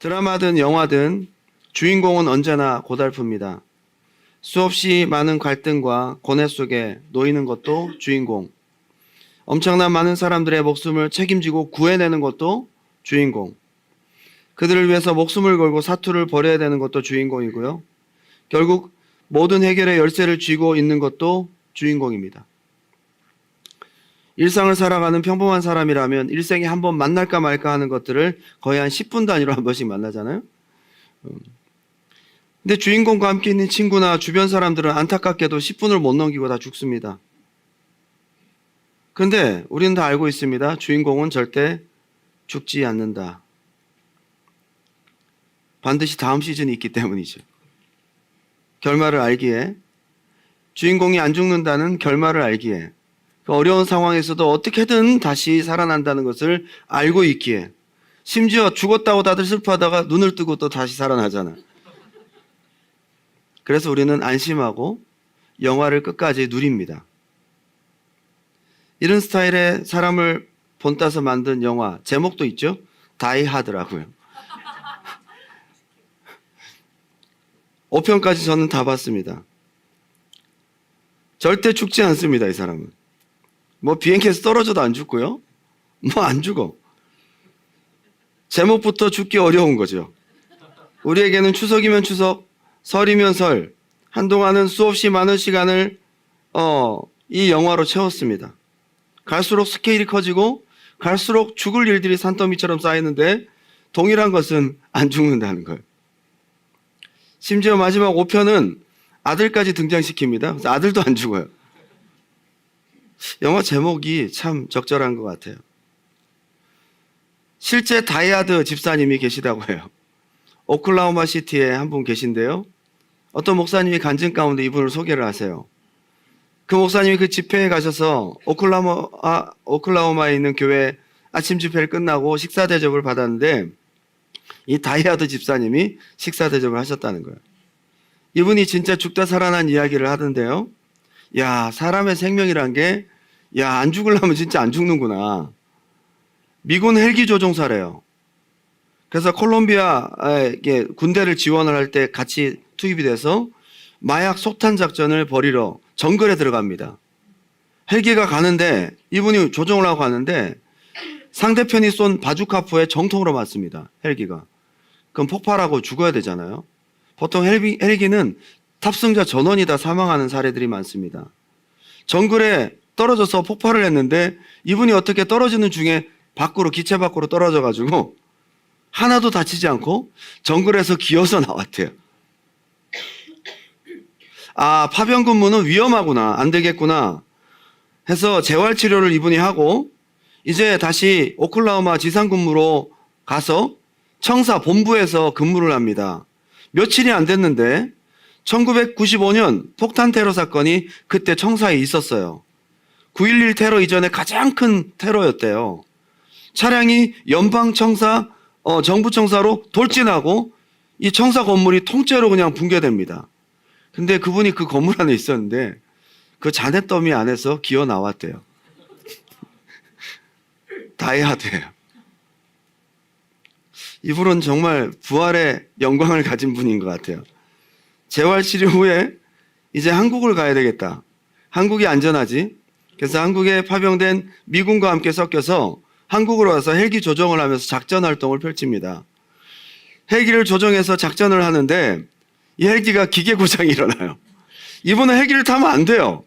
드라마든 영화든 주인공은 언제나 고달픕니다. 수없이 많은 갈등과 고뇌 속에 놓이는 것도 주인공. 엄청난 많은 사람들의 목숨을 책임지고 구해내는 것도 주인공. 그들을 위해서 목숨을 걸고 사투를 벌여야 되는 것도 주인공이고요. 결국 모든 해결의 열쇠를 쥐고 있는 것도 주인공입니다. 일상을 살아가는 평범한 사람이라면 일생에 한 번 만날까 말까 하는 것들을 거의 한 10분 단위로 한 번씩 만나잖아요. 근데 주인공과 함께 있는 친구나 주변 사람들은 안타깝게도 10분을 못 넘기고 다 죽습니다. 근데 우리는 다 알고 있습니다. 주인공은 절대 죽지 않는다. 반드시 다음 시즌이 있기 때문이죠. 결말을 알기에, 주인공이 안 죽는다는 결말을 알기에, 그 어려운 상황에서도 어떻게든 다시 살아난다는 것을 알고 있기에, 심지어 죽었다고 다들 슬퍼하다가 눈을 뜨고 또 다시 살아나잖아. 그래서 우리는 안심하고 영화를 끝까지 누립니다. 이런 스타일의 사람을 본따서 만든 영화, 제목도 있죠? 다이 하드라고요. 5편까지 저는 다 봤습니다. 절대 죽지 않습니다, 이 사람은. 뭐 비행기에서 떨어져도 안 죽고요. 뭐 안 죽어. 제목부터 죽기 어려운 거죠. 우리에게는 추석이면 추석, 설이면 설, 한동안은 수없이 많은 시간을 이 영화로 채웠습니다. 갈수록 스케일이 커지고 갈수록 죽을 일들이 산더미처럼 쌓이는데 동일한 것은 안 죽는다는 거예요. 심지어 마지막 5편은 아들까지 등장시킵니다. 그래서 아들도 안 죽어요. 영화 제목이 참 적절한 것 같아요. 실제 다이하드 집사님이 계시다고 해요. 오클라호마 시티에 한 분 계신데요. 어떤 목사님이 간증 가운데 이분을 소개를 하세요. 그 목사님이 그 집회에 가셔서 오클라호마에 있는 교회 아침 집회를 끝나고 식사 대접을 받았는데 이 다이하드 집사님이 식사 대접을 하셨다는 거예요. 이분이 진짜 죽다 살아난 이야기를 하던데요. 야, 사람의 생명이란 게, 야, 안 죽으려면 진짜 안 죽는구나. 미군 헬기 조종사래요. 그래서 콜롬비아에 군대를 지원을 할 때 같이 투입이 돼서 마약 속탄 작전을 벌이러 정글에 들어갑니다. 헬기가 가는데 이분이 조종을 하고 가는데 상대편이 쏜 바주카포에 정통으로 맞습니다. 헬기가. 그럼 폭발하고 죽어야 되잖아요. 보통 헬기는 탑승자 전원이 다 사망하는 사례들이 많습니다. 정글에 떨어져서 폭발을 했는데 이분이 어떻게 떨어지는 중에 기체 밖으로 떨어져가지고 하나도 다치지 않고 정글에서 기어서 나왔대요. 아, 파병 근무는 위험하구나, 안 되겠구나 해서 재활치료를 이분이 하고 이제 다시 오클라호마 지상근무로 가서 청사 본부에서 근무를 합니다. 며칠이 안 됐는데 1995년 폭탄 테러 사건이 그때 청사에 있었어요. 9.11 테러 이전에 가장 큰 테러였대요. 차량이 연방 청사, 정부 청사로 돌진하고 이 청사 건물이 통째로 그냥 붕괴됩니다. 근데 그분이 그 건물 안에 있었는데 그 잔해더미 안에서 기어 나왔대요. 다이하드예요. 이분은 정말 부활의 영광을 가진 분인 것 같아요. 재활치료 후에 이제 한국을 가야 되겠다. 한국이 안전하지. 그래서 한국에 파병된 미군과 함께 섞여서 한국으로 와서 헬기 조종을 하면서 작전 활동을 펼칩니다. 헬기를 조종해서 작전을 하는데 이 헬기가 기계 고장이 일어나요. 이분은 헬기를 타면 안 돼요.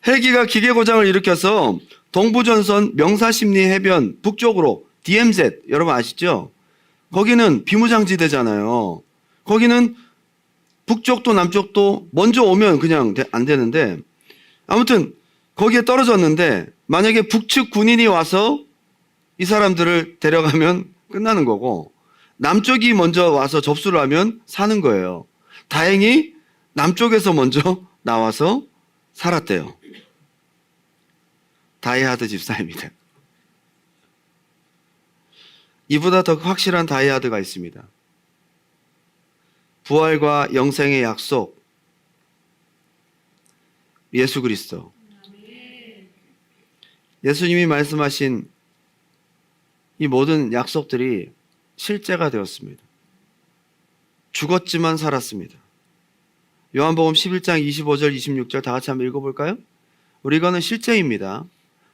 헬기가 기계 고장을 일으켜서 동부전선 명사심리 해변 북쪽으로 DMZ 여러분 아시죠? 거기는 비무장지대잖아요. 거기는 북쪽도 남쪽도 먼저 오면 그냥 안 되는데 아무튼 거기에 떨어졌는데 만약에 북측 군인이 와서 이 사람들을 데려가면 끝나는 거고 남쪽이 먼저 와서 접수를 하면 사는 거예요. 다행히 남쪽에서 먼저 나와서 살았대요. 다이하드 집사입니다. 이보다 더 확실한 다이하드가 있습니다. 부활과 영생의 약속, 예수 그리스도. 예수님이 말씀하신 이 모든 약속들이 실제가 되었습니다. 죽었지만 살았습니다. 요한복음 11장 25절 26절 다 같이 한번 읽어볼까요? 우리 이거는 실제입니다.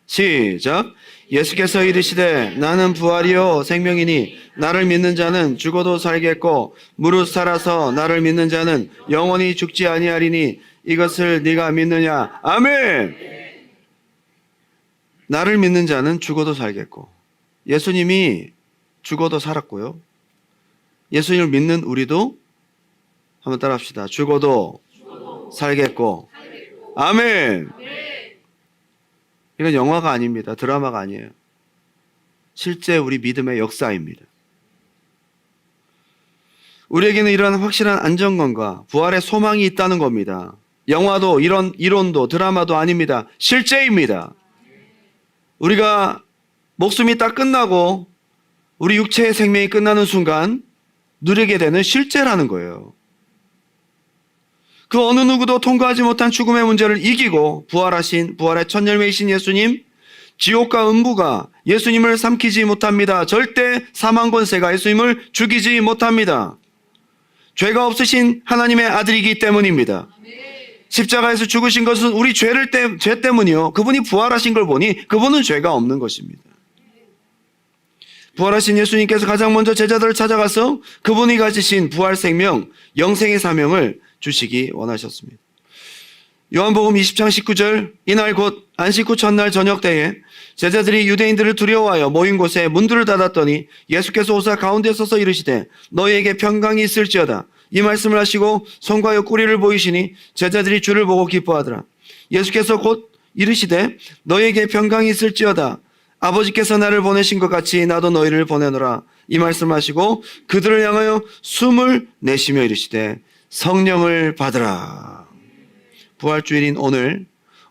시작. 예수께서 이르시되 나는 부활이요 생명이니 나를 믿는 자는 죽어도 살겠고 무릇 살아서 나를 믿는 자는 영원히 죽지 아니하리니 이것을 네가 믿느냐? 아멘. 나를 믿는 자는 죽어도 살겠고, 예수님이 죽어도 살았고요. 예수님을 믿는 우리도 한번 따라합시다. 죽어도 살겠고. 아멘. 이건 영화가 아닙니다. 드라마가 아니에요. 실제 우리 믿음의 역사입니다. 우리에게는 이런 확실한 안정감과 부활의 소망이 있다는 겁니다. 영화도 이런 이론도 드라마도 아닙니다. 실제입니다. 우리가 목숨이 딱 끝나고 우리 육체의 생명이 끝나는 순간 누리게 되는 실제라는 거예요. 그 어느 누구도 통과하지 못한 죽음의 문제를 이기고 부활하신 부활의 첫 열매이신 예수님, 지옥과 음부가 예수님을 삼키지 못합니다. 절대 사망 권세가 예수님을 죽이지 못합니다. 죄가 없으신 하나님의 아들이기 때문입니다. 십자가에서 죽으신 것은 우리 죄 때문이요. 그분이 부활하신 걸 보니 그분은 죄가 없는 것입니다. 부활하신 예수님께서 가장 먼저 제자들을 찾아가서 그분이 가지신 부활 생명, 영생의 사명을 주시기 원하셨습니다. 요한복음 20장 19절, 이날 곧 안식 후 첫날 저녁 때에 제자들이 유대인들을 두려워하여 모인 곳에 문들을 닫았더니 예수께서 오사 가운데 서서 이르시되 너희에게 평강이 있을지어다. 이 말씀을 하시고 손과 옆구리를 보이시니 제자들이 주를 보고 기뻐하더라. 예수께서 곧 이르시되 너희에게 평강이 있을지어다. 아버지께서 나를 보내신 것 같이 나도 너희를 보내노라. 이 말씀하시고 그들을 향하여 숨을 내쉬며 이르시되 성령을 받으라. 부활주일인 오늘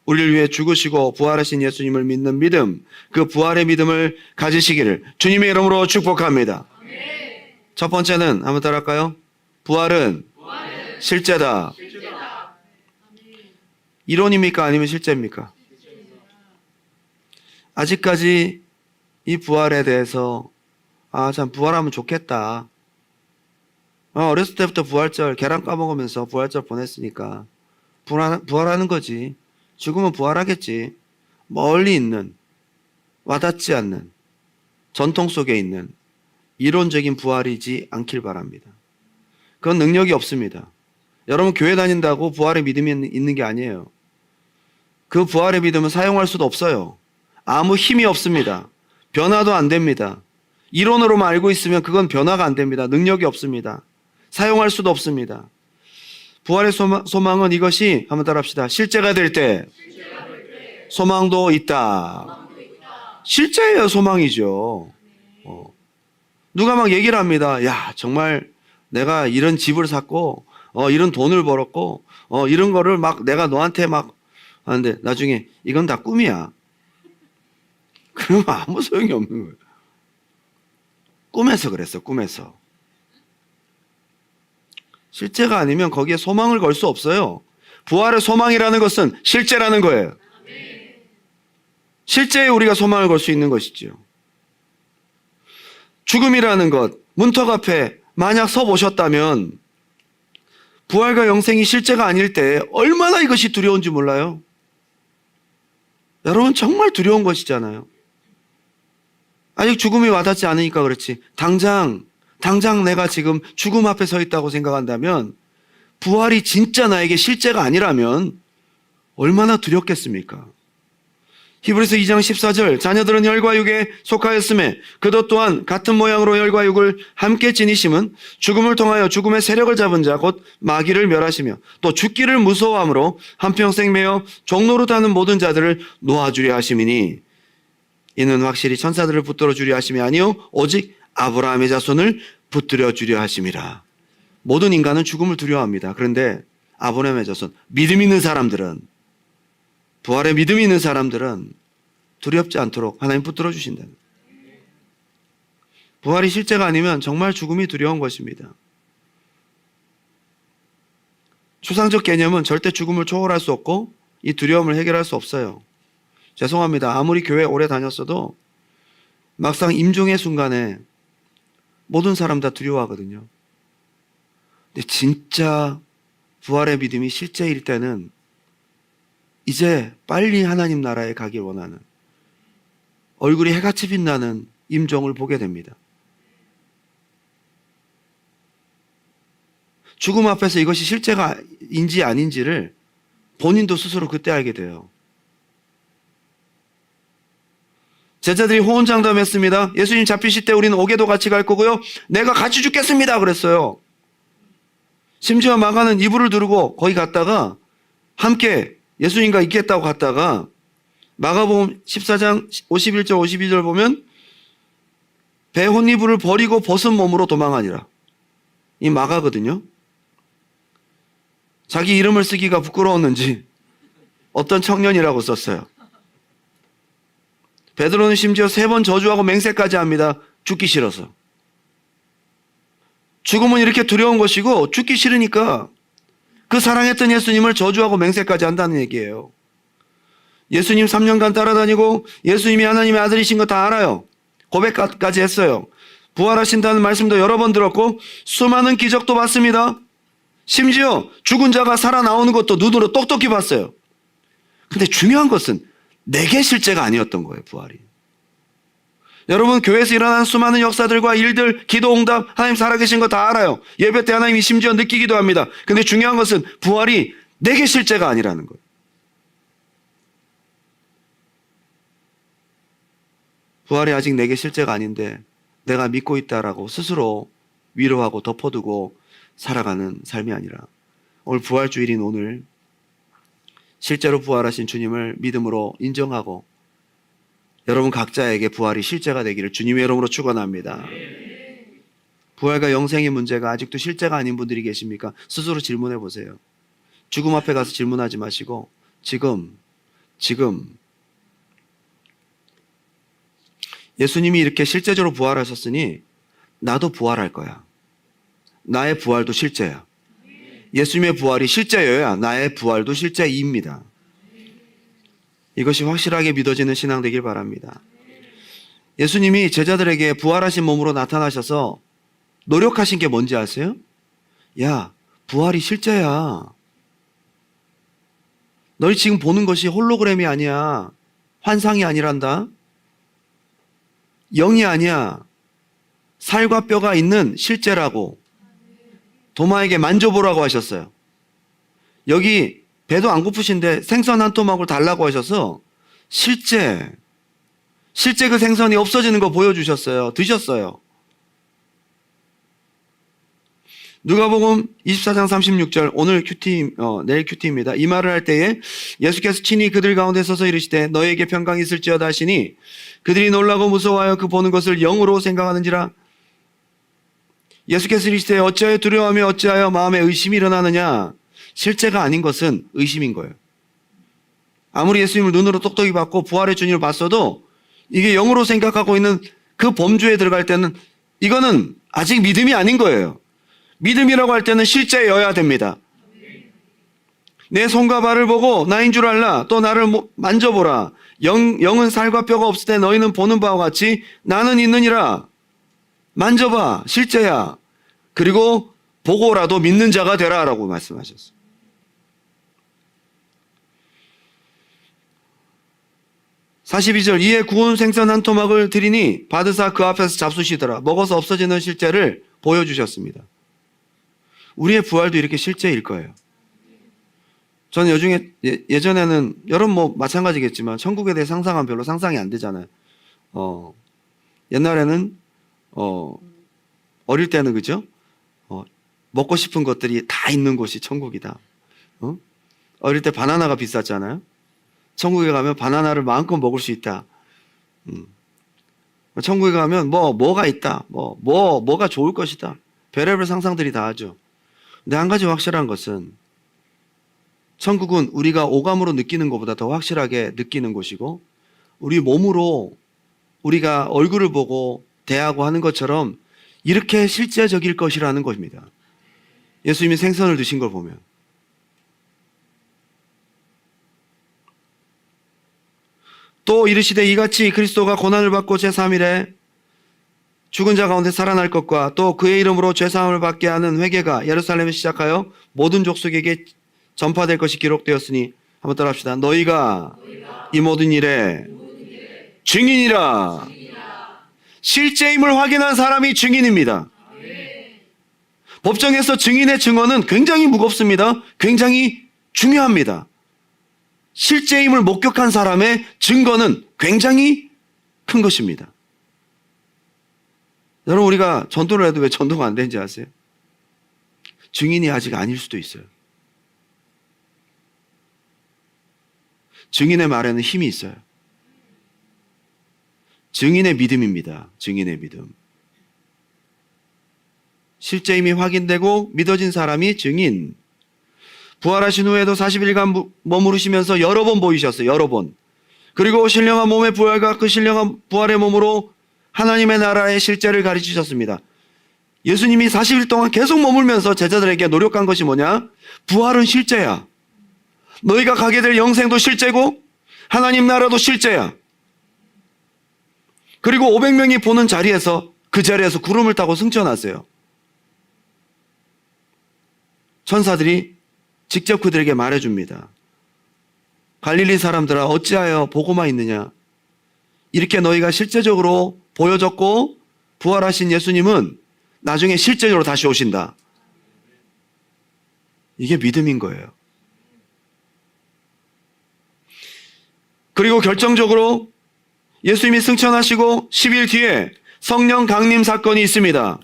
우리를 위해 죽으시고 부활하신 예수님을 믿는 믿음, 그 부활의 믿음을 가지시기를 주님의 이름으로 축복합니다. 첫 번째는 한번 따라할까요? 부활은 실제다. 이론입니까? 아니면 실제입니까? 아직까지 이 부활에 대해서 참 부활하면 좋겠다. 어렸을 때부터 부활절 계란 까먹으면서 부활절 보냈으니까 부활하는 거지. 죽으면 부활하겠지. 멀리 있는, 와닿지 않는, 전통 속에 있는 이론적인 부활이지 않길 바랍니다. 그건 능력이 없습니다. 여러분 교회 다닌다고 부활의 믿음이 있는 게 아니에요. 그 부활의 믿음은 사용할 수도 없어요. 아무 힘이 없습니다. 변화도 안 됩니다. 이론으로만 알고 있으면 그건 변화가 안 됩니다. 능력이 없습니다. 사용할 수도 없습니다. 부활의 소망은 이것이 한번 따라합시다. 실제가 될 때 소망도 있다. 실제예요. 소망이죠. 누가 막 얘기를 합니다. 야, 정말 내가 이런 집을 샀고 이런 돈을 벌었고 이런 거를 막 내가 너한테 막 하는데 나중에 이건 다 꿈이야. 그러면 아무 소용이 없는 거예요. 꿈에서 그랬어. 꿈에서. 실제가 아니면 거기에 소망을 걸 수 없어요. 부활의 소망이라는 것은 실제라는 거예요. 실제에 우리가 소망을 걸 수 있는 것이죠. 죽음이라는 것, 문턱 앞에 만약 서 보셨다면 부활과 영생이 실제가 아닐 때 얼마나 이것이 두려운지 몰라요. 여러분 정말 두려운 것이잖아요. 아직 죽음이 와닿지 않으니까 그렇지. 당장 내가 지금 죽음 앞에 서 있다고 생각한다면 부활이 진짜 나에게 실제가 아니라면 얼마나 두렵겠습니까? 히브리서 2장 14절 자녀들은 혈과 육에 속하였음에 그도 또한 같은 모양으로 혈과 육을 함께 지니심은 죽음을 통하여 죽음의 세력을 잡은 자 곧 마귀를 멸하시며 또 죽기를 무서워함으로 한평생 매어 종노릇하는 모든 자들을 놓아주려 하심이니 이는 확실히 천사들을 붙들어 주려 하심이 아니요 오직 아브라함의 자손을 붙들어 주려 하심이라. 모든 인간은 죽음을 두려워합니다. 그런데 아브라함의 자손, 믿음 있는 사람들은, 부활에 믿음이 있는 사람들은 두렵지 않도록 하나님 붙들어 주신다. 부활이 실제가 아니면 정말 죽음이 두려운 것입니다. 추상적 개념은 절대 죽음을 초월할 수 없고 이 두려움을 해결할 수 없어요. 죄송합니다. 아무리 교회 오래 다녔어도 막상 임종의 순간에 모든 사람 다 두려워하거든요. 근데 진짜 부활의 믿음이 실제일 때는 이제 빨리 하나님 나라에 가길 원하는, 얼굴이 해같이 빛나는 임종을 보게 됩니다. 죽음 앞에서 이것이 실제가인지 아닌지를 본인도 스스로 그때 알게 돼요. 제자들이 호언장담했습니다. 예수님 잡히실 때 우리는 옥에도 같이 갈 거고요, 내가 같이 죽겠습니다 그랬어요. 심지어 마가는 이불을 두르고 거기 갔다가 함께 예수님과 있겠다고 갔다가 마가복음 14장 51절 52절 보면 배 혼이불을 버리고 벗은 몸으로 도망하니라. 이 마가거든요. 자기 이름을 쓰기가 부끄러웠는지 어떤 청년이라고 썼어요. 베드로는 심지어 3번 저주하고 맹세까지 합니다. 죽기 싫어서. 죽음은 이렇게 두려운 것이고 죽기 싫으니까 그 사랑했던 예수님을 저주하고 맹세까지 한다는 얘기예요. 예수님 3년간 따라다니고 예수님이 하나님의 아들이신 거 다 알아요. 고백까지 했어요. 부활하신다는 말씀도 여러 번 들었고 수많은 기적도 봤습니다. 심지어 죽은 자가 살아나오는 것도 눈으로 똑똑히 봤어요. 근데 중요한 것은 내게 실제가 아니었던 거예요, 부활이. 여러분, 교회에서 일어나는 수많은 역사들과 일들, 기도 응답, 하나님 살아계신 거 다 알아요. 예배 때 하나님이 심지어 느끼기도 합니다. 근데 중요한 것은 부활이 내게 실제가 아니라는 거예요. 부활이 아직 내게 실제가 아닌데 내가 믿고 있다라고 스스로 위로하고 덮어두고 살아가는 삶이 아니라, 오늘 부활주일인 오늘 실제로 부활하신 주님을 믿음으로 인정하고 여러분 각자에게 부활이 실제가 되기를 주님의 이름으로 축원합니다. 부활과 영생의 문제가 아직도 실제가 아닌 분들이 계십니까? 스스로 질문해 보세요. 죽음 앞에 가서 질문하지 마시고 지금 예수님이 이렇게 실제적으로 부활하셨으니 나도 부활할 거야. 나의 부활도 실제야. 예수님의 부활이 실제여야 나의 부활도 실제입니다. 이것이 확실하게 믿어지는 신앙 되길 바랍니다. 예수님이 제자들에게 부활하신 몸으로 나타나셔서 노력하신 게 뭔지 아세요? 야, 부활이 실제야. 너희 지금 보는 것이 홀로그램이 아니야. 환상이 아니란다. 영이 아니야. 살과 뼈가 있는 실제라고 도마에게 만져보라고 하셨어요. 여기 배도 안 고프신데 생선 한 토막을 달라고 하셔서 실제 그 생선이 없어지는 거 보여주셨어요. 드셨어요. 누가복음 24장 36절, 오늘 내일 큐티입니다. 이 말을 할 때에 예수께서 친히 그들 가운데 서서 이르시되 너에게 평강이 있을지어다 하시니 그들이 놀라고 무서워하여 그 보는 것을 영으로 생각하는지라. 예수께서 이르시되 어찌하여 두려워하며 어찌하여 마음에 의심이 일어나느냐. 실제가 아닌 것은 의심인 거예요. 아무리 예수님을 눈으로 똑똑히 봤고 부활의 주님을 봤어도 이게 영으로 생각하고 있는 그 범주에 들어갈 때는 이거는 아직 믿음이 아닌 거예요. 믿음이라고 할 때는 실제여야 됩니다. 내 손과 발을 보고 나인 줄 알라. 또 나를 만져보라. 영은 살과 뼈가 없을 때 너희는 보는 바와 같이 나는 있느니라. 만져봐. 실제야. 그리고 보고라도 믿는 자가 되라 라고 말씀하셨어요. (42절) 이에 구운 생선 한 토막을 드리니 받으사 그 앞에서 잡수시더라. 먹어서 없어지는 실제를 보여주셨습니다. 우리의 부활도 이렇게 실제일 거예요. 저는 예전에는 여러분 마찬가지겠지만 천국에 대해 상상하면 별로 상상이 안 되잖아요. 옛날에는 어릴 때는 그죠? 먹고 싶은 것들이 다 있는 곳이 천국이다. 어릴 때 바나나가 비쌌잖아요. 천국에 가면 바나나를 마음껏 먹을 수 있다. 천국에 가면 뭐가 있다. 뭐가 좋을 것이다. 별의별 상상들이 다 하죠. 근데 한 가지 확실한 것은 천국은 우리가 오감으로 느끼는 것보다 더 확실하게 느끼는 곳이고 우리 몸으로 우리가 얼굴을 보고 대하고 하는 것처럼 이렇게 실제적일 것이라는 것입니다. 예수님이 생선을 드신 걸 보면. 또 이르시되 이같이 그리스도가 고난을 받고 제3일에 죽은 자 가운데 살아날 것과 또 그의 이름으로 죄사함을 받게 하는 회개가 예루살렘에 시작하여 모든 족속에게 전파될 것이 기록되었으니 한번 따라합시다. 너희가 이 모든 일에 증인이라. 실제임을 확인한 사람이 증인입니다. 법정에서 증인의 증언은 굉장히 무겁습니다. 굉장히 중요합니다. 실제임을 목격한 사람의 증거는 굉장히 큰 것입니다. 여러분, 우리가 전도를 해도 왜 전도가 안 되는지 아세요? 증인이 아직 아닐 수도 있어요. 증인의 말에는 힘이 있어요. 증인의 믿음입니다. 증인의 믿음. 실제임이 확인되고 믿어진 사람이 증인. 부활하신 후에도 40일간 머무르시면서 여러 번 보이셨어요. 여러 번. 그리고 신령한 몸의 부활과 그 신령한 부활의 몸으로 하나님의 나라의 실제를 가르치셨습니다. 예수님이 40일 동안 계속 머물면서 제자들에게 노력한 것이 뭐냐? 부활은 실제야. 너희가 가게 될 영생도 실제고 하나님 나라도 실제야. 그리고 500명이 보는 자리에서 그 자리에서 구름을 타고 승천하세요. 천사들이 직접 그들에게 말해줍니다. 갈릴리 사람들아 어찌하여 보고만 있느냐? 이렇게 너희가 실제적으로 보여졌고 부활하신 예수님은 나중에 실제적으로 다시 오신다. 이게 믿음인 거예요. 그리고 결정적으로 예수님이 승천하시고 10일 뒤에 성령 강림 사건이 있습니다.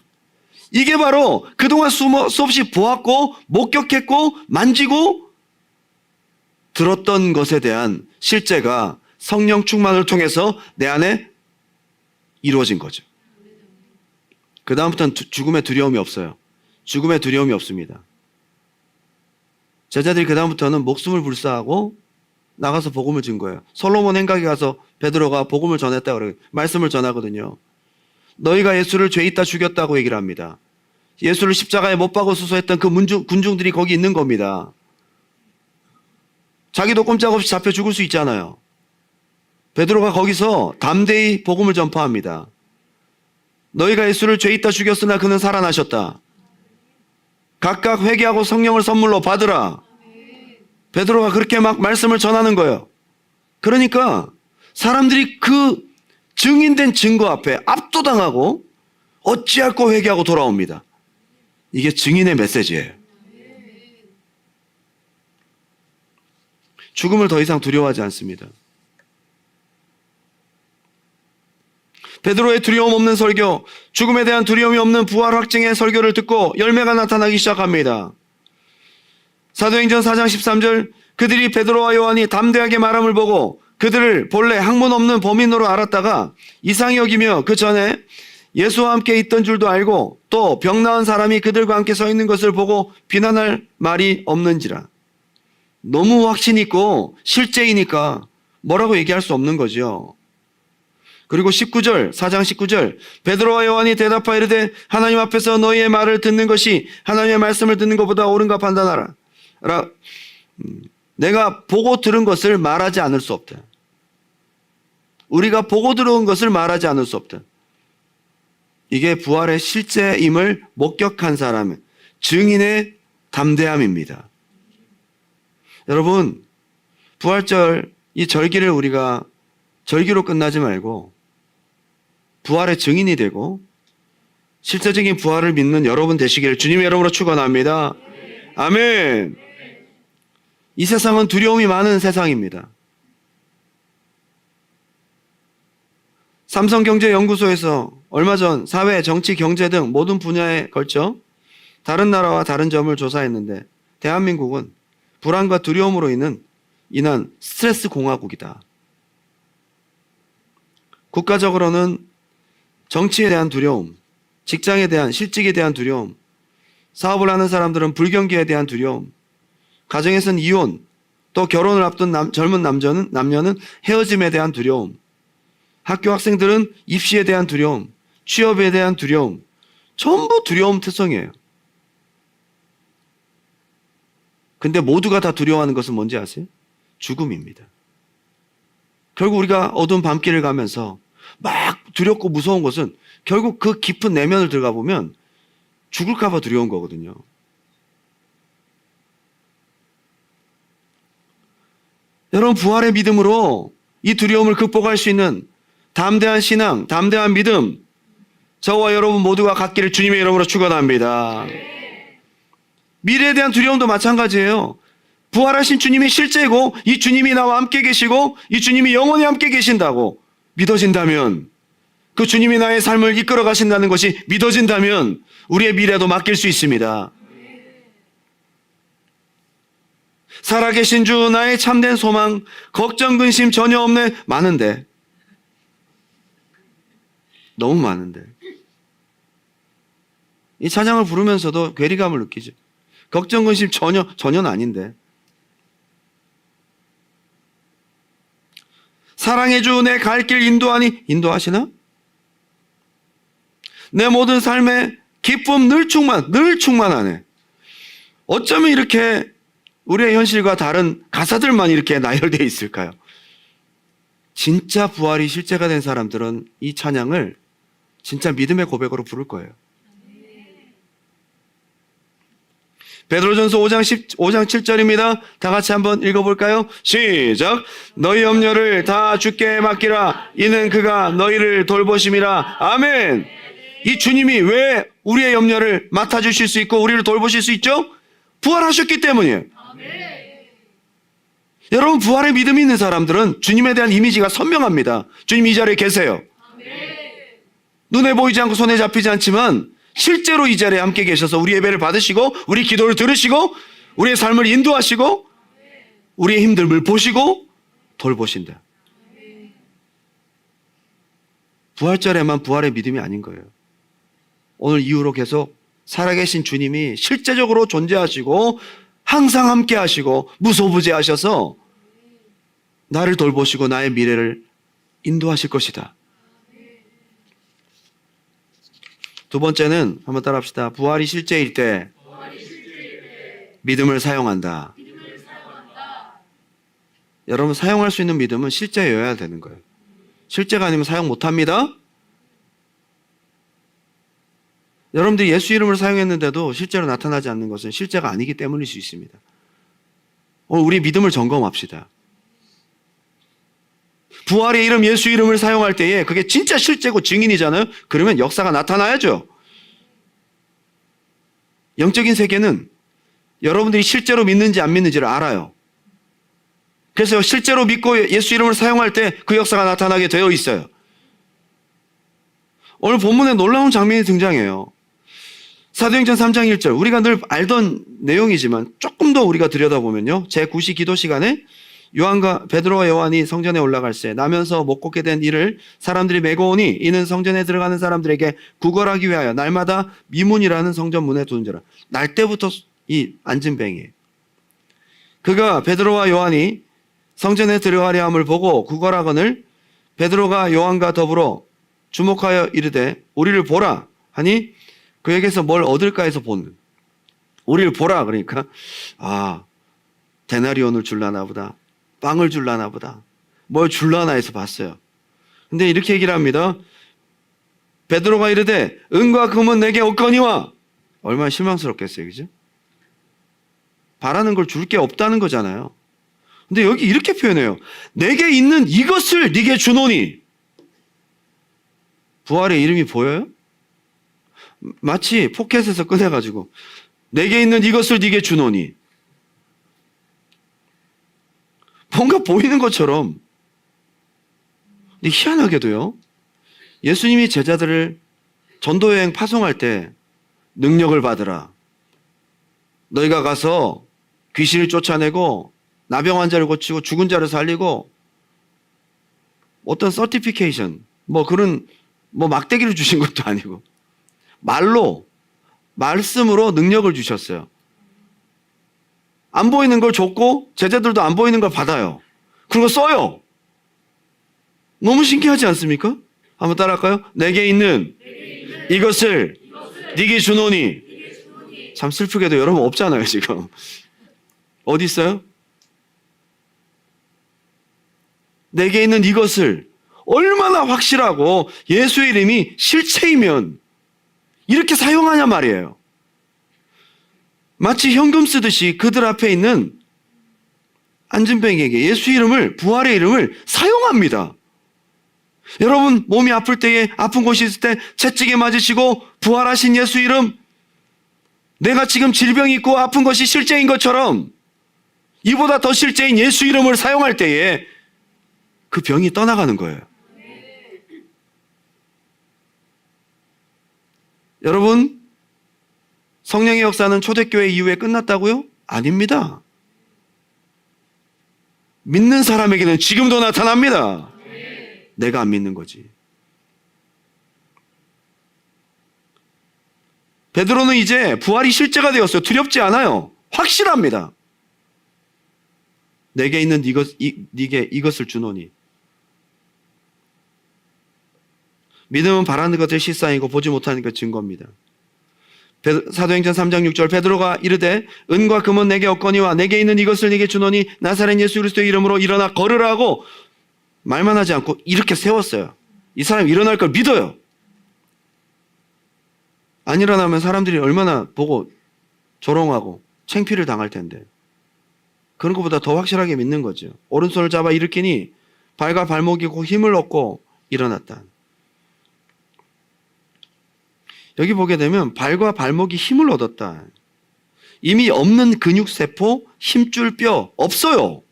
이게 바로 그동안 수없이 보았고 목격했고 만지고 들었던 것에 대한 실제가 성령 충만을 통해서 내 안에 이루어진 거죠. 그 다음부터는 죽음의 두려움이 없어요. 죽음의 두려움이 없습니다. 제자들이 그 다음부터는 목숨을 불사하고 나가서 복음을 준 거예요. 솔로몬 행각에 가서 베드로가 복음을 전했다고 그래요. 말씀을 전하거든요. 너희가 예수를 죄 있다 죽였다고 얘기를 합니다. 예수를 십자가에 못 박아 수소했던 그 군중들이 거기 있는 겁니다. 자기도 꼼짝없이 잡혀 죽을 수 있잖아요. 베드로가 거기서 담대히 복음을 전파합니다. 너희가 예수를 죄 있다 죽였으나 그는 살아나셨다. 각각 회개하고 성령을 선물로 받으라. 베드로가 그렇게 막 말씀을 전하는 거예요. 그러니까 사람들이 그 증인된 증거 앞에 압도당하고 어찌할꼬 회개하고 돌아옵니다. 이게 증인의 메시지예요. 죽음을 더 이상 두려워하지 않습니다. 베드로의 두려움 없는 설교, 죽음에 대한 두려움이 없는 부활 확증의 설교를 듣고 열매가 나타나기 시작합니다. 사도행전 4장 13절, 그들이 베드로와 요한이 담대하게 말함을 보고 그들을 본래 학문 없는 범인으로 알았다가 이상히 여기며 그 전에 예수와 함께 있던 줄도 알고 또 병 나은 사람이 그들과 함께 서 있는 것을 보고 비난할 말이 없는지라. 너무 확신 있고 실제이니까 뭐라고 얘기할 수 없는 거죠. 그리고 19절, 4장 19절, 베드로와 요한이 대답하여 이르되 하나님 앞에서 너희의 말을 듣는 것이 하나님의 말씀을 듣는 것보다 옳은가 판단하라. 내가 보고 들은 것을 말하지 않을 수 없다. 우리가 보고 들은 것을 말하지 않을 수 없다. 이게 부활의 실제임을 목격한 사람의 증인의 담대함입니다. 여러분, 부활절 이 절기를 우리가 절기로 끝나지 말고 부활의 증인이 되고 실제적인 부활을 믿는 여러분 되시기를 주님의 이름으로 축원합니다. 아멘. 이 세상은 두려움이 많은 세상입니다. 삼성경제연구소에서 얼마 전 사회, 정치, 경제 등 모든 분야에 걸쳐 다른 나라와 다른 점을 조사했는데 대한민국은 불안과 두려움으로 인한 스트레스 공화국이다. 국가적으로는 정치에 대한 두려움, 직장에 대한 실직에 대한 두려움, 사업을 하는 사람들은 불경기에 대한 두려움, 가정에서는 이혼, 또 결혼을 앞둔 젊은 남녀는 헤어짐에 대한 두려움, 학교 학생들은 입시에 대한 두려움, 취업에 대한 두려움, 전부 두려움 특성이에요. 근데 모두가 다 두려워하는 것은 뭔지 아세요? 죽음입니다. 결국 우리가 어두운 밤길을 가면서 막 두렵고 무서운 것은 결국 그 깊은 내면을 들어가 보면 죽을까 봐 두려운 거거든요. 여러분, 부활의 믿음으로 이 두려움을 극복할 수 있는 담대한 신앙, 담대한 믿음, 저와 여러분 모두가 갖기를 주님의 이름으로 축원합니다. 미래에 대한 두려움도 마찬가지예요. 부활하신 주님이 실제고 이 주님이 나와 함께 계시고 이 주님이 영원히 함께 계신다고 믿어진다면, 그 주님이 나의 삶을 이끌어 가신다는 것이 믿어진다면 우리의 미래도 맡길 수 있습니다. 살아계신 주 나의 참된 소망, 걱정 근심 전혀 없네. 많은데, 너무 많은데 이 찬양을 부르면서도 괴리감을 느끼죠. 걱정 근심 전혀는 아닌데. 사랑의 주 내 갈 길 인도하니, 인도하시나? 내 모든 삶에 기쁨 늘 충만하네. 어쩌면 이렇게 우리의 현실과 다른 가사들만 이렇게 나열되어 있을까요? 진짜 부활이 실제가 된 사람들은 이 찬양을 진짜 믿음의 고백으로 부를 거예요. 베드로전서 5장 7절입니다. 다 같이 한번 읽어볼까요? 시작. 너희 염려를 다 주께 맡기라. 이는 그가 너희를 돌보심이라. 아멘. 이 주님이 왜 우리의 염려를 맡아주실 수 있고 우리를 돌보실 수 있죠? 부활하셨기 때문이에요. 여러분, 부활의 믿음이 있는 사람들은 주님에 대한 이미지가 선명합니다. 주님 이 자리에 계세요. 눈에 보이지 않고 손에 잡히지 않지만 실제로 이 자리에 함께 계셔서 우리 예배를 받으시고 우리 기도를 들으시고 우리의 삶을 인도하시고 우리의 힘듦을 보시고 돌보신다. 부활절에만 부활의 믿음이 아닌 거예요. 오늘 이후로 계속 살아계신 주님이 실제적으로 존재하시고 항상 함께 하시고 무소부재하셔서 나를 돌보시고 나의 미래를 인도하실 것이다. 두 번째는 한번 따라합시다. 부활이 실제일 때 믿음을 사용한다. 여러분, 사용할 수 있는 믿음은 실제여야 되는 거예요. 실제가 아니면 사용 못합니다. 여러분들이 예수 이름을 사용했는데도 실제로 나타나지 않는 것은 실제가 아니기 때문일 수 있습니다. 오늘 우리 믿음을 점검합시다. 부활의 이름, 예수 이름을 사용할 때에 그게 진짜 실제고 증인이잖아요. 그러면 역사가 나타나야죠. 영적인 세계는 여러분들이 실제로 믿는지 안 믿는지를 알아요. 그래서 실제로 믿고 예수 이름을 사용할 때 그 역사가 나타나게 되어 있어요. 오늘 본문에 놀라운 장면이 등장해요. 사도행전 3장 1절, 우리가 늘 알던 내용이지만 조금 더 우리가 들여다보면요, 제9시 기도 시간에 베드로와 요한이 성전에 올라갈 때 나면서 못 걷게 된 이를 사람들이 메고 오니 이는 성전에 들어가는 사람들에게 구걸하기 위하여 날마다 미문이라는 성전 문에 두는지라. 날 때부터 이 안진뱅이에요. 그가 베드로와 요한이 성전에 들어가려 함을 보고 구걸하거늘 베드로가 요한과 더불어 주목하여 이르되 우리를 보라 하니 그에게서 뭘 얻을까 해서 본. 우리를 보라 그러니까 데나리온을 줄라나 보다. 빵을 줄라나 보다. 뭘 줄라나 해서 봤어요. 근데 이렇게 얘기를 합니다. 베드로가 이르되 은과 금은 내게 없거니와. 얼마나 실망스럽겠어요. 그죠? 바라는 걸 줄 게 없다는 거잖아요. 근데 여기 이렇게 표현해요. 내게 있는 이것을 네게 주노니. 부활의 이름이 보여요? 마치 포켓에서 꺼내가지고 내게 있는 이것을 네게 주노니. 뭔가 보이는 것처럼. 근데 희한하게도요, 예수님이 제자들을 전도여행 파송할 때 능력을 받으라. 너희가 가서 귀신을 쫓아내고 나병 환자를 고치고 죽은 자를 살리고 어떤 서티피케이션 그런 막대기를 주신 것도 아니고 말씀으로 능력을 주셨어요. 안 보이는 걸 줬고 제자들도 안 보이는 걸 받아요. 그리고 써요. 너무 신기하지 않습니까? 한번 따라할까요? 내게 있는 이것을 네게 주노니. 참 슬프게도 여러분 없잖아요. 지금 어디 있어요? 내게 있는 이것을 얼마나 확실하고 예수의 이름이 실체이면 이렇게 사용하냐 말이에요. 마치 현금 쓰듯이 그들 앞에 있는 안진뱅이에게 예수 이름을, 부활의 이름을 사용합니다. 여러분 몸이 아플 때에, 아픈 곳이 있을 때 채찍에 맞으시고 부활하신 예수 이름, 내가 지금 질병이 있고 아픈 것이 실제인 것처럼 이보다 더 실제인 예수 이름을 사용할 때에 그 병이 떠나가는 거예요. 여러분, 성령의 역사는 초대교회 이후에 끝났다고요? 아닙니다. 믿는 사람에게는 지금도 나타납니다. 내가 안 믿는 거지. 베드로는 이제 부활이 실제가 되었어요. 두렵지 않아요. 확실합니다. 내게 있는 네게 이것을 주노니. 믿음은 바라는 것의 실상이고 보지 못하는 것 증거입니다. 사도행전 3장 6절 베드로가 이르되 은과 금은 내게 없거니와 내게 있는 이것을 네게 주노니 나사렛 예수 그리스도의 이름으로 일어나 걸으라 하고 말만 하지 않고 이렇게 세웠어요. 이 사람이 일어날 걸 믿어요. 안 일어나면 사람들이 얼마나 보고 조롱하고 창피를 당할 텐데 그런 것보다 더 확실하게 믿는 거죠. 오른손을 잡아 일으키니 발과 발목이 고 힘을 얻고 일어났다. 여기 보게 되면 발과 발목이 힘을 얻었다. 이미 없는 근육세포, 힘줄 뼈 없어요.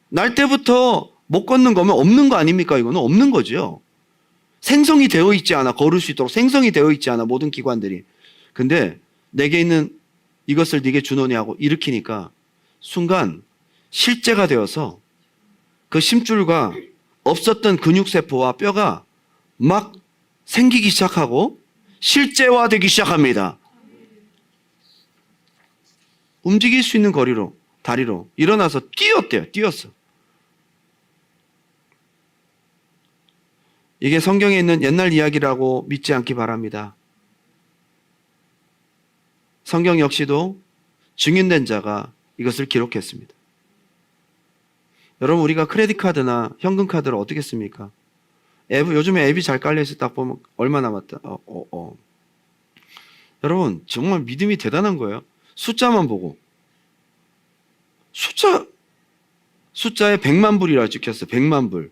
날 때부터 못 걷는 거면 없는 거 아닙니까? 이거는 없는 거죠. 생성이 되어 있지 않아. 걸을 수 있도록 생성이 되어 있지 않아. 모든 기관들이. 근데 내게 있는 이것을 네게 주노니 하고 일으키니까 순간 실제가 되어서 그 심줄과 없었던 근육세포와 뼈가 막 생기기 시작하고 실제화되기 시작합니다. 움직일 수 있는 거리로, 다리로 일어나서 뛰었대요. 뛰었어. 이게 성경에 있는 옛날 이야기라고 믿지 않기 바랍니다. 성경 역시도 증인된 자가 이것을 기록했습니다. 여러분 우리가 크레딧 카드나 현금 카드를 어떻게 씁니까? 요즘에 앱이 잘 깔려있어 딱 보면 얼마 남았다. 여러분 정말 믿음이 대단한 거예요. 숫자만 보고 숫자에 100만 불이라고 찍혔어요. 100만 불.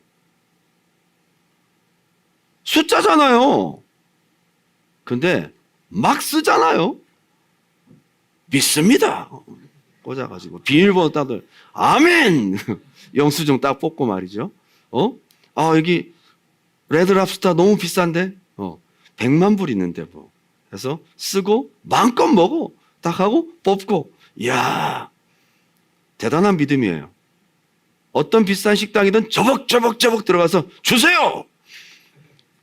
숫자잖아요. 근데 막 쓰잖아요. 믿습니다. 꽂아가지고 비밀번호 따들 아멘 영수증 딱 뽑고 말이죠. 여기 레드랍스터 너무 비싼데 100만 불 있는데 뭐. 그래서 쓰고 마음껏 먹어. 딱 하고 뽑고. 이야 대단한 믿음이에요. 어떤 비싼 식당이든 저벅저벅 들어가서 주세요.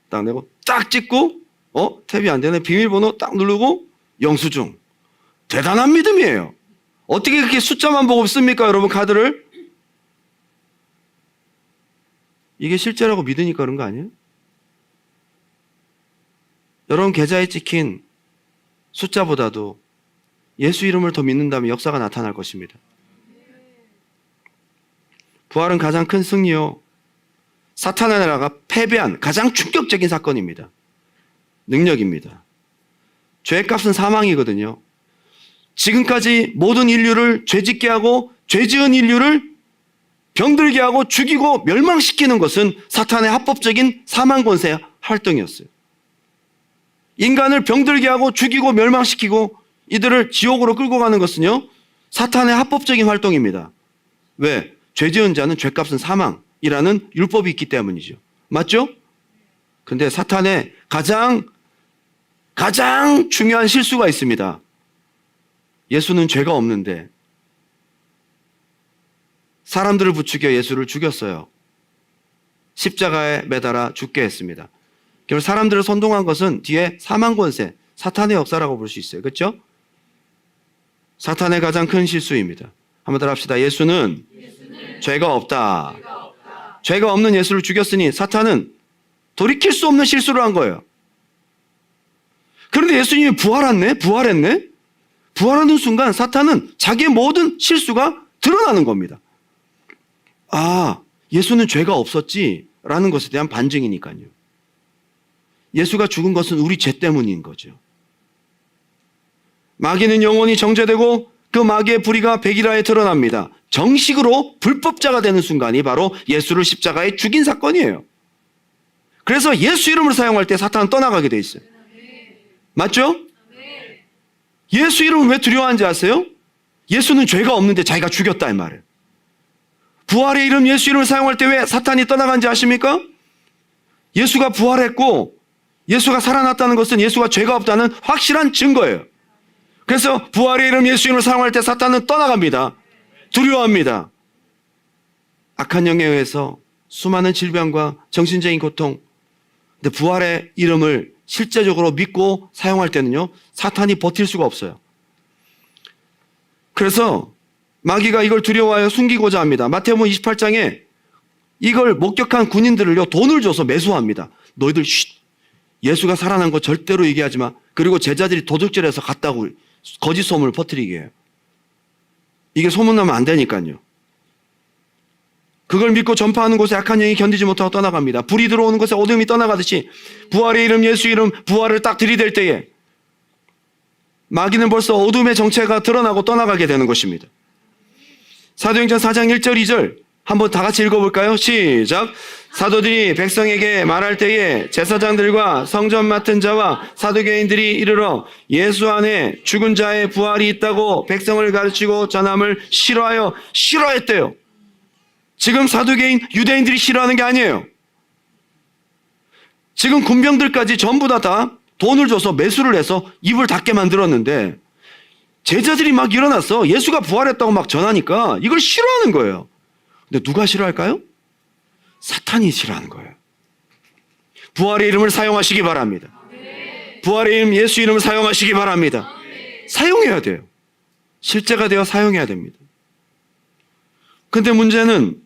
딱 내고 딱 찍고 탭이 안 되네. 비밀번호 딱 누르고 영수증. 대단한 믿음이에요. 어떻게 그렇게 숫자만 보고 씁니까 여러분 카드를? 이게 실제라고 믿으니까 그런 거 아니에요? 여러분 계좌에 찍힌 숫자보다도 예수 이름을 더 믿는다면 역사가 나타날 것입니다. 부활은 가장 큰 승리요. 사탄의 나라가 패배한 가장 충격적인 사건입니다. 능력입니다. 죄값은 사망이거든요. 지금까지 모든 인류를 죄짓게 하고 죄지은 인류를 병들게 하고 죽이고 멸망시키는 것은 사탄의 합법적인 사망 권세 활동이었어요. 인간을 병들게 하고 죽이고 멸망시키고 이들을 지옥으로 끌고 가는 것은요 사탄의 합법적인 활동입니다. 왜? 죄지은 자는 죄값은 사망이라는 율법이 있기 때문이죠. 맞죠? 근데 사탄의 가장 중요한 실수가 있습니다. 예수는 죄가 없는데 사람들을 부추겨 예수를 죽였어요. 십자가에 매달아 죽게 했습니다. 그럼 사람들을 선동한 것은 뒤에 사망권세, 사탄의 역사라고 볼 수 있어요. 그렇죠? 사탄의 가장 큰 실수입니다. 한번 더 합시다. 예수는 죄가 없다. 죄가 없는 예수를 죽였으니 사탄은 돌이킬 수 없는 실수를 한 거예요. 그런데 예수님이 부활했네? 부활하는 순간 사탄은 자기의 모든 실수가 드러나는 겁니다. 예수는 죄가 없었지 라는 것에 대한 반증이니까요. 예수가 죽은 것은 우리 죄 때문인 거죠. 마귀는 영원히 정죄되고 그 마귀의 불의가 백일하에 드러납니다. 정식으로 불법자가 되는 순간이 바로 예수를 십자가에 죽인 사건이에요. 그래서 예수 이름을 사용할 때 사탄은 떠나가게 돼 있어요. 맞죠? 예수 이름을 왜 두려워하는지 아세요? 예수는 죄가 없는데 자기가 죽였다 이 말이에요. 부활의 이름 예수 이름을 사용할 때 왜 사탄이 떠나간지 아십니까? 예수가 부활했고 예수가 살아났다는 것은 예수가 죄가 없다는 확실한 증거예요. 그래서 부활의 이름 예수 이름을 사용할 때 사탄은 떠나갑니다. 두려워합니다. 악한 영에 의해서 수많은 질병과 정신적인 고통, 근데 부활의 이름을 실제적으로 믿고 사용할 때는요, 사탄이 버틸 수가 없어요. 그래서 마귀가 이걸 두려워하여 숨기고자 합니다. 마태복음 28장에 이걸 목격한 군인들을요, 돈을 줘서 매수합니다. 너희들 예수가 살아난 거 절대로 얘기하지 마. 그리고 제자들이 도둑질해서 갔다고 거짓 소문을 퍼뜨리게 해요. 이게 소문나면 안 되니까요. 그걸 믿고 전파하는 곳에 악한 영이 견디지 못하고 떠나갑니다. 불이 들어오는 곳에 어둠이 떠나가듯이 부활의 이름 예수 이름 부활을 딱 들이댈 때에 마귀는 벌써 어둠의 정체가 드러나고 떠나가게 되는 것입니다. 사도행전 4장 1절 2절 한번 다 같이 읽어볼까요? 시작. 사도들이 백성에게 말할 때에 제사장들과 성전 맡은 자와 사두개인들이 이르러 예수 안에 죽은 자의 부활이 있다고 백성을 가르치고 전함을 싫어했대요. 지금 사두개인 유대인들이 싫어하는 게 아니에요. 지금 군병들까지 전부 다 돈을 줘서 매수를 해서 입을 닫게 만들었는데 제자들이 막 일어나서 예수가 부활했다고 막 전하니까 이걸 싫어하는 거예요. 근데 누가 싫어할까요? 사탄이 싫어하는 거예요. 부활의 이름을 사용하시기 바랍니다. 부활의 이름 예수 이름을 사용하시기 바랍니다. 사용해야 돼요. 실제가 되어 사용해야 됩니다. 근데 문제는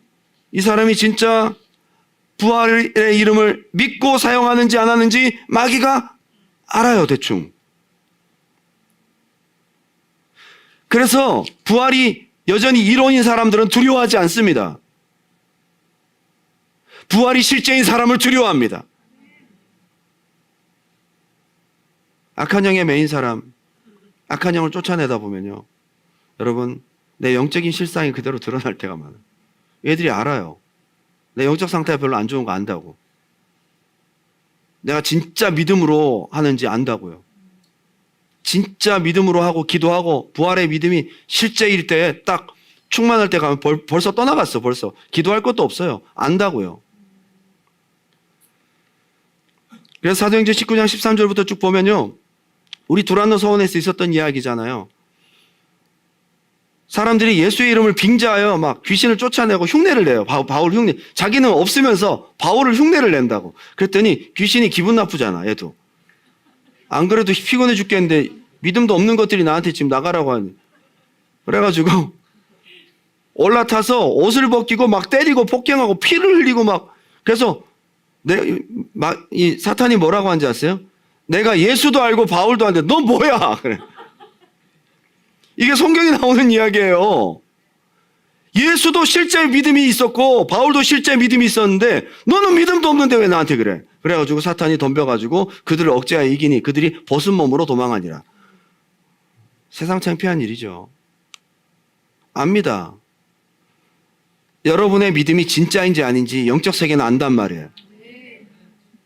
이 사람이 진짜 부활의 이름을 믿고 사용하는지 안 하는지 마귀가 알아요, 대충. 그래서 부활이 여전히 이론인 사람들은 두려워하지 않습니다. 부활이 실제인 사람을 두려워합니다. 악한 영의 메인 사람, 악한 영을 쫓아내다 보면요, 여러분 내 영적인 실상이 그대로 드러날 때가 많아요. 얘들이 알아요. 내 영적 상태가 별로 안 좋은 거 안다고. 내가 진짜 믿음으로 하는지 안다고요. 진짜 믿음으로 하고 기도하고 부활의 믿음이 실제일 때 딱 충만할 때 가면 벌써 떠나갔어. 벌써 기도할 것도 없어요. 안다고요. 그래서 사도행전 19장 13절부터 쭉 보면요, 우리 두란노 서원에서 있었던 이야기잖아요. 사람들이 예수의 이름을 빙자하여 막 귀신을 쫓아내고 흉내를 내요. 바울 흉내. 자기는 없으면서 바울을 흉내를 낸다고. 그랬더니 귀신이 기분 나쁘잖아, 얘도. 안 그래도 피곤해 죽겠는데 믿음도 없는 것들이 나한테 지금 나가라고 하니. 그래가지고 올라타서 옷을 벗기고 막 때리고 폭행하고 피를 흘리고 막. 그래서 이 사탄이 뭐라고 하는지 아세요? 내가 예수도 알고 바울도 아는데 너 뭐야? 그래. 이게 성경에 나오는 이야기예요. 예수도 실제 믿음이 있었고 바울도 실제 믿음이 있었는데 너는 믿음도 없는데 왜 나한테 그래? 그래가지고 사탄이 덤벼가지고 그들을 억제하여 이기니 그들이 벗은 몸으로 도망하니라. 세상 창피한 일이죠. 압니다. 여러분의 믿음이 진짜인지 아닌지 영적 세계는 안단 말이에요.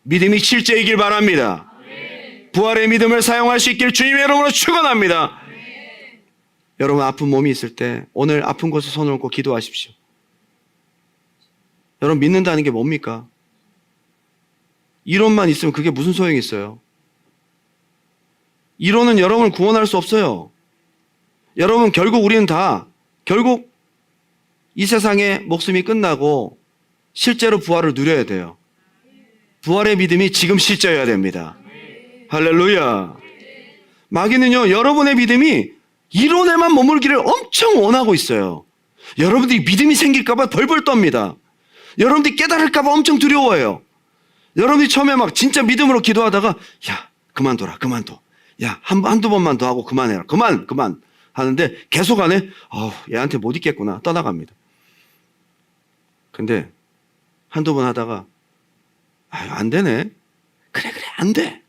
믿음이 실제이길 바랍니다. 부활의 믿음을 사용할 수 있길 주님의 이름으로 축원합니다. 여러분 아픈 몸이 있을 때 오늘 아픈 곳에 손을 얹고 기도하십시오. 여러분 믿는다는 게 뭡니까? 이론만 있으면 그게 무슨 소용이 있어요? 이론은 여러분을 구원할 수 없어요. 여러분 우리는 다 결국 이 세상의 목숨이 끝나고 실제로 부활을 누려야 돼요. 부활의 믿음이 지금 실제여야 됩니다. 할렐루야. 마귀는요, 여러분의 믿음이 이론에만 머물기를 엄청 원하고 있어요. 여러분들이 믿음이 생길까봐 벌벌 떱니다. 여러분들이 깨달을까봐 엄청 두려워해요. 여러분들이 처음에 막 진짜 믿음으로 기도하다가 야 그만둬라 그만둬. 야 한두 번만 더 하고 그만해라. 그만 하는데 계속 안 해. 얘한테 못 있겠구나. 떠나갑니다. 근데 한두 번 하다가 안 되네. 그래, 안 돼.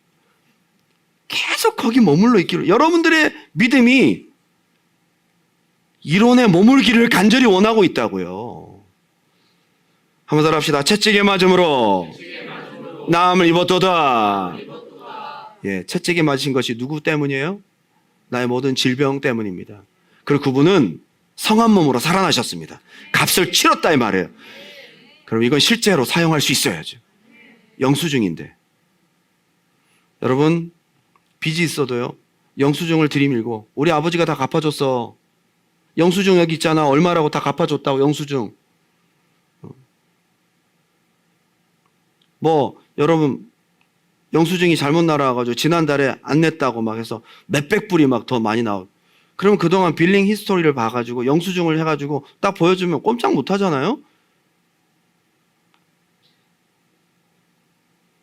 계속 거기 머물러 있기를. 여러분들의 믿음이 이론에 머물기를 간절히 원하고 있다고요. 한번 더 합시다. 채찍에 맞음으로 나음을 입었도다. 예, 채찍에 맞으신 것이 누구 때문이에요? 나의 모든 질병 때문입니다. 그리고 그분은 성한 몸으로 살아나셨습니다. 값을 치렀다 이 말이에요. 그럼 이건 실제로 사용할 수 있어야죠. 영수증인데. 여러분, 빚이 있어도요, 영수증을 들이밀고, 우리 아버지가 다 갚아줬어. 영수증 여기 있잖아. 얼마라고 다 갚아줬다고, 영수증. 여러분, 영수증이 잘못 날아와가지고 지난달에 안 냈다고 막 해서 몇백 불이 막 더 많이 나오고. 그러면 그동안 빌링 히스토리를 봐가지고 영수증을 해가지고 딱 보여주면 꼼짝 못 하잖아요?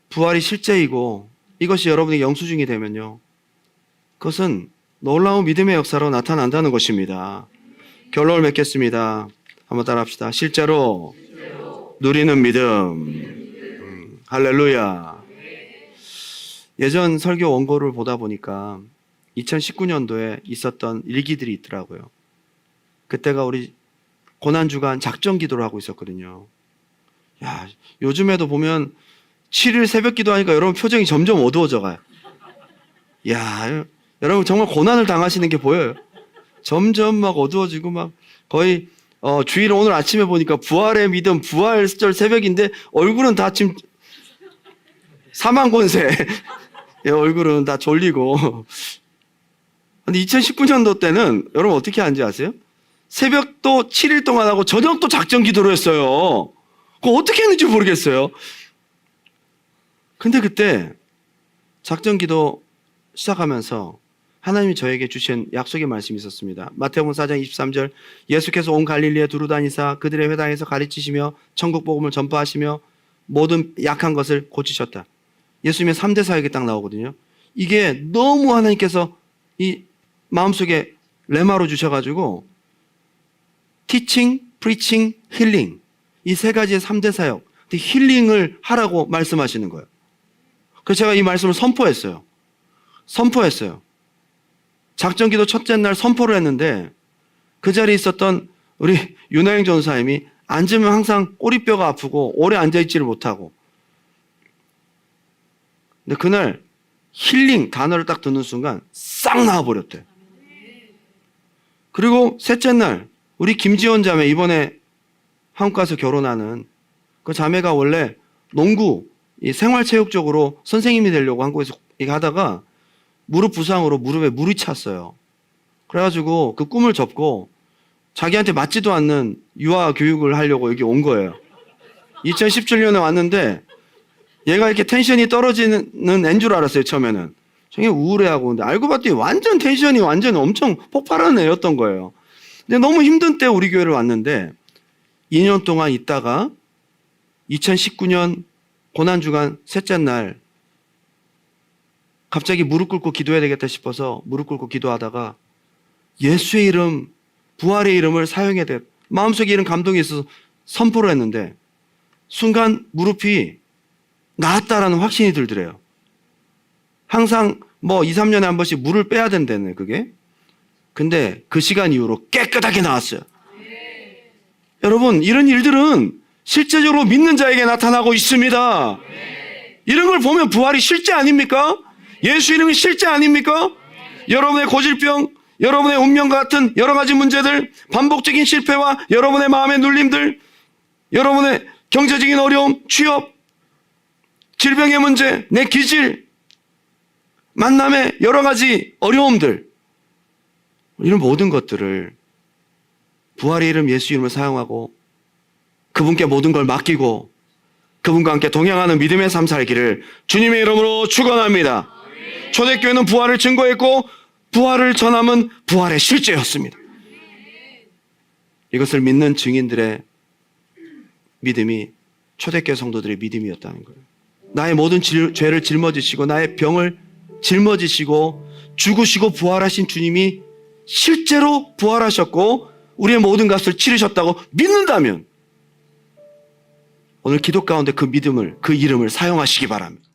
부활이 실제이고 이것이 여러분의 영수증이 되면요, 그것은 놀라운 믿음의 역사로 나타난다는 것입니다. 결론을 맺겠습니다. 한번 따라합시다. 실제로 누리는 믿음. 할렐루야. 예전 설교 원고를 보다 보니까 2019년도에 있었던 일기들이 있더라고요. 그때가 우리 고난주간 작정기도를 하고 있었거든요. 야, 요즘에도 보면 7일 새벽 기도하니까 여러분 표정이 점점 어두워져 가요. 야, 여러분 정말 고난을 당하시는 게 보여요. 점점 막 어두워지고 막 거의 주일 오늘 아침에 보니까 부활의 믿음, 부활절 새벽인데 얼굴은 다 지금 사망권세. 예, 얼굴은 다 졸리고. 근데 2019년도 때는 여러분 어떻게 하는지 아세요? 새벽도 7일 동안 하고 저녁도 작정 기도를 했어요. 그거 어떻게 했는지 모르겠어요. 근데 그때 작정 기도 시작하면서 하나님이 저에게 주신 약속의 말씀이 있었습니다. 마태복음 4장 23절, 예수께서 온 갈릴리에 두루 다니사 그들의 회당에서 가르치시며 천국 복음을 전파하시며 모든 약한 것을 고치셨다. 예수님의 3대 사역이 딱 나오거든요. 이게 너무 하나님께서 이 마음속에 레마로 주셔가지고 teaching, preaching, healing, 이 세 가지의 3대 사역, 힐링을 하라고 말씀하시는 거예요. 그래서 제가 이 말씀을 선포했어요. 작정기도 첫째 날 선포를 했는데 그 자리에 있었던 우리 윤하영 전사님이 앉으면 항상 꼬리뼈가 아프고 오래 앉아있지를 못하고, 근데 그날 힐링 단어를 딱 듣는 순간 싹 나와버렸대요. 그리고 셋째 날 우리 김지원 자매, 이번에 한국 가서 결혼하는 그 자매가 원래 농구 생활체육적으로 선생님이 되려고 한국에서 하다가 무릎 부상으로 무릎에 물이 찼어요. 그래가지고 그 꿈을 접고 자기한테 맞지도 않는 유아 교육을 하려고 여기 온 거예요. 2017년에 왔는데 얘가 이렇게 텐션이 떨어지는 애인 줄 알았어요, 처음에는. 되게 우울해하고. 근데 알고 봤더니 완전 텐션이 완전 엄청 폭발하는 애였던 거예요. 근데 너무 힘든 때 우리 교회를 왔는데 2년 동안 있다가 2019년 고난주간 셋째 날 갑자기 무릎 꿇고 기도해야 되겠다 싶어서 무릎 꿇고 기도하다가 예수의 이름, 부활의 이름을 사용해야 돼. 마음속에 이런 감동이 있어서 선포를 했는데 순간 무릎이 나았다라는 확신이 들더래요. 항상 2, 3년에 한 번씩 물을 빼야 된다네, 그게. 근데 그 시간 이후로 깨끗하게 나왔어요. 여러분, 이런 일들은 실제적으로 믿는 자에게 나타나고 있습니다. 이런 걸 보면 부활이 실제 아닙니까? 예수 이름이 실제 아닙니까? 여러분의 고질병, 여러분의 운명과 같은 여러 가지 문제들, 반복적인 실패와 여러분의 마음의 눌림들, 여러분의 경제적인 어려움, 취업, 질병의 문제, 내 기질, 만남의 여러 가지 어려움들, 이런 모든 것들을 부활의 이름 예수 이름을 사용하고 그분께 모든 걸 맡기고 그분과 함께 동행하는 믿음의 삶 살기를 주님의 이름으로 축원합니다. 초대교회는 부활을 증거했고 부활을 전함은 부활의 실제였습니다. 이것을 믿는 증인들의 믿음이 초대교회 성도들의 믿음이었다는 거예요. 나의 모든 죄를 짊어지시고 나의 병을 짊어지시고 죽으시고 부활하신 주님이 실제로 부활하셨고 우리의 모든 값을 치르셨다고 믿는다면 오늘 기도 가운데 그 믿음을, 그 이름을 사용하시기 바랍니다.